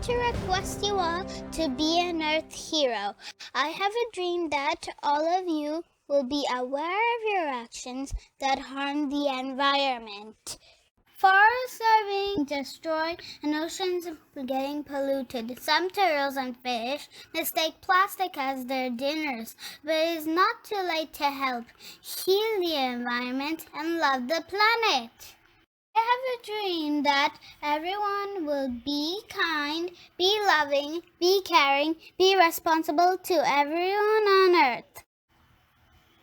to request you all to be an Earth hero. I have a dream that all of you will be aware of your actions that harm the environment. Forests are being destroyed and oceans are getting polluted. Some turtles and fish mistake plastic as their dinners, but it is not too late to help heal the environment and love the planet. I have a dream that everyone will be kind, be loving, be caring, be responsible to everyone on Earth.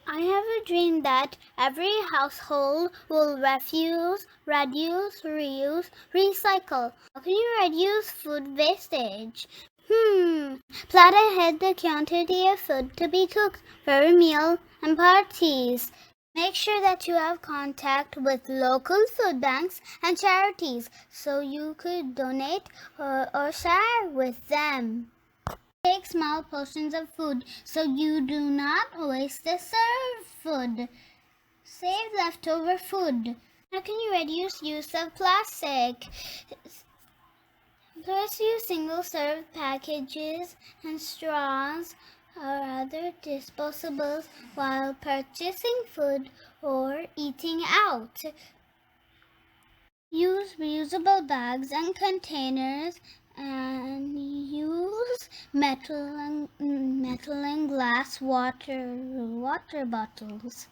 I have a dream that every household will refuse, reduce, reuse, recycle. How can you reduce food wastage? Plan ahead the quantity of food to be cooked for a meal and parties. Make sure that you have contact with local food banks and charities so you could donate or share with them. Take small portions of food so you do not waste the served food. Save leftover food. How can you reduce use of plastic? First, use single-serve packages and straws or other disposables while purchasing food or eating out. Use reusable bags and containers and use metal and glass water bottles.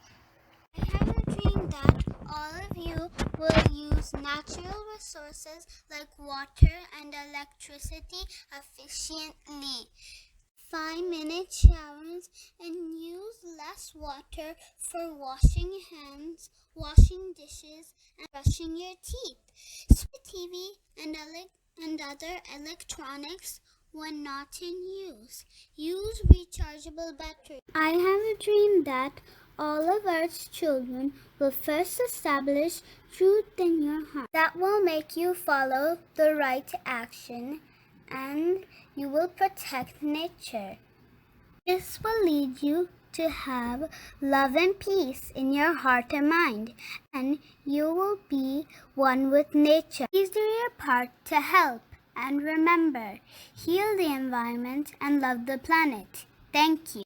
I have a dream that all of you will use natural resources like water and electricity efficiently. 5-minute showers and use less water for washing hands, washing dishes, and brushing your teeth. Switch TV and other electronics when not in use. Use rechargeable batteries. I have a dream that all of Earth's children will first establish truth in your heart. That will make you follow the right action and you will protect nature. This will lead you to have love and peace in your heart and mind, and you will be one with nature. Please do your part to help, and remember, heal the environment and love the planet. Thank you.